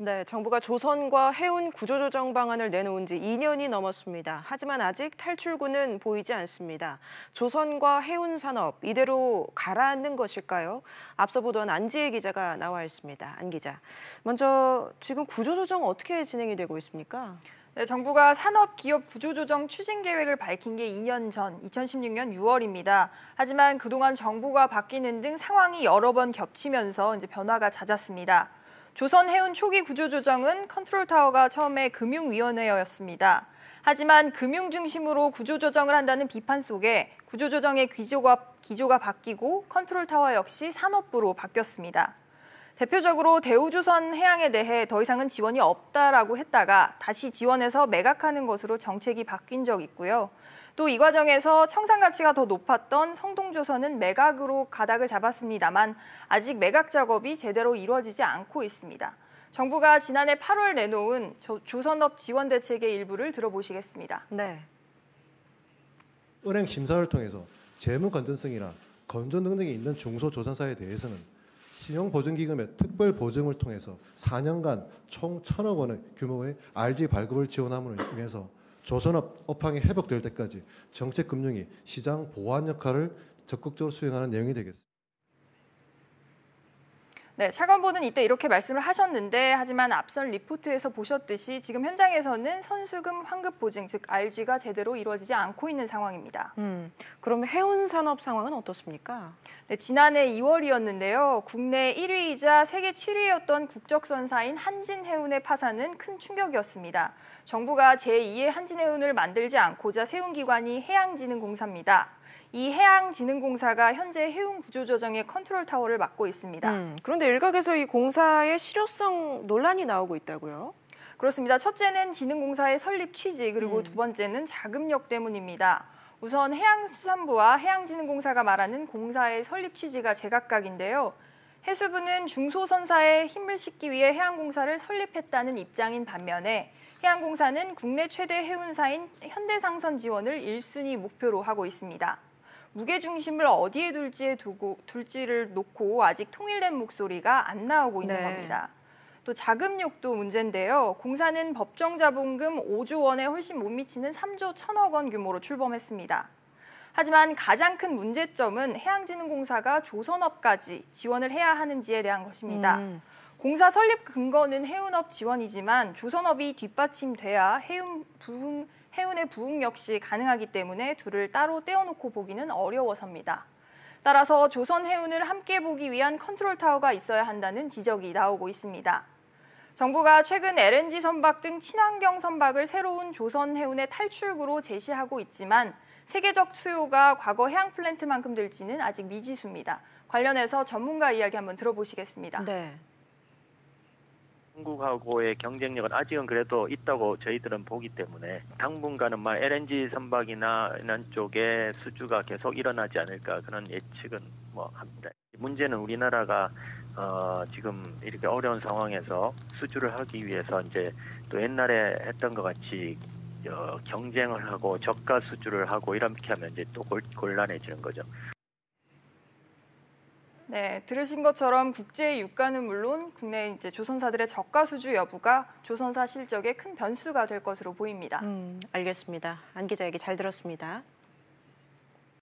네, 정부가 조선과 해운 구조조정 방안을 내놓은 지 2년이 넘었습니다. 하지만 아직 탈출구는 보이지 않습니다. 조선과 해운 산업 이대로 가라앉는 것일까요? 앞서 보던 안지혜 기자가 나와 있습니다. 안 기자, 먼저 지금 구조조정 어떻게 진행이 되고 있습니까? 네, 정부가 산업기업 구조조정 추진 계획을 밝힌 게 2년 전 2016년 6월입니다. 하지만 그동안 정부가 바뀌는 등 상황이 여러 번 겹치면서 이제 변화가 잦았습니다. 조선 해운 초기 구조조정은 컨트롤타워가 처음에 금융위원회였습니다. 하지만 금융 중심으로 구조조정을 한다는 비판 속에 구조조정의 기조가 바뀌고 컨트롤타워 역시 산업부로 바뀌었습니다. 대표적으로 대우조선 해양에 대해 더 이상은 지원이 없다라고 했다가 다시 지원해서 매각하는 것으로 정책이 바뀐 적 있고요. 또 이 과정에서 청산 가치가 더 높았던 성동조선은 매각으로 가닥을 잡았습니다만 아직 매각 작업이 제대로 이루어지지 않고 있습니다. 정부가 지난해 8월 내놓은 조선업 지원 대책의 일부를 들어보시겠습니다. 네. 은행 심사를 통해서 재무 건전성이나 건전 능력이 있는 중소조선사에 대해서는 신용보증기금의 특별 보증을 통해서 4년간 총 1,000억 원의 규모의 RG 발급을 지원함으로 인해서 조선업 업황이 회복될 때까지 정책금융이 시장 보완 역할을 적극적으로 수행하는 내용이 되겠습니다. 네, 차관보는 이때 이렇게 말씀을 하셨는데 하지만 앞선 리포트에서 보셨듯이 지금 현장에서는 선수금 환급 보증, 즉 RG가 제대로 이루어지지 않고 있는 상황입니다. 그럼 해운 산업 상황은 어떻습니까? 네, 지난해 2월이었는데요. 국내 1위이자 세계 7위였던 국적선사인 한진해운의 파산은 큰 충격이었습니다. 정부가 제2의 한진해운을 만들지 않고자 세운 기관이 해양진흥공사입니다. 이 해양진흥공사가 현재 해운 구조조정의 컨트롤타워를 맡고 있습니다. 그런데 일각에서 이 공사의 실효성 논란이 나오고 있다고요? 그렇습니다. 첫째는 진흥공사의 설립 취지, 그리고 두 번째는 자금력 때문입니다. 우선 해양수산부와 해양진흥공사가 말하는 공사의 설립 취지가 제각각인데요. 해수부는 중소선사에 힘을 싣기 위해 해양공사를 설립했다는 입장인 반면에 해양공사는 국내 최대 해운사인 현대상선 지원을 1순위 목표로 하고 있습니다. 무게중심을 어디에 둘지를 놓고 아직 통일된 목소리가 안 나오고 있는 겁니다. 또 자금력도 문제인데요. 공사는 법정 자본금 5조 원에 훨씬 못 미치는 3조 1천억 원 규모로 출범했습니다. 하지만 가장 큰 문제점은 해양진흥공사가 조선업까지 지원을 해야 하는지에 대한 것입니다. 공사 설립 근거는 해운업 지원이지만 조선업이 뒷받침돼야 해운의 부흥 역시 가능하기 때문에 둘을 따로 떼어놓고 보기는 어려워서입니다. 따라서 조선해운을 함께 보기 위한 컨트롤타워가 있어야 한다는 지적이 나오고 있습니다. 정부가 최근 LNG 선박 등 친환경 선박을 새로운 조선해운의 탈출구로 제시하고 있지만 세계적 수요가 과거 해양 플랜트만큼 될지는 아직 미지수입니다. 관련해서 전문가 이야기 한번 들어보시겠습니다. 네. 한국하고의 경쟁력은 아직은 그래도 있다고 저희들은 보기 때문에 당분간은 LNG 선박이나 이런 쪽에 수주가 계속 일어나지 않을까 그런 예측은 합니다. 문제는 우리나라가 지금 이렇게 어려운 상황에서 수주를 하기 위해서 이제 또 옛날에 했던 것 같이 경쟁을 하고 저가 수주를 하고 이렇게 하면 이제 또 곤란해지는 거죠. 네, 들으신 것처럼 국제 유가는 물론 국내 이제 조선사들의 저가 수주 여부가 조선사 실적에 큰 변수가 될 것으로 보입니다. 알겠습니다. 안 기자 얘기 잘 들었습니다.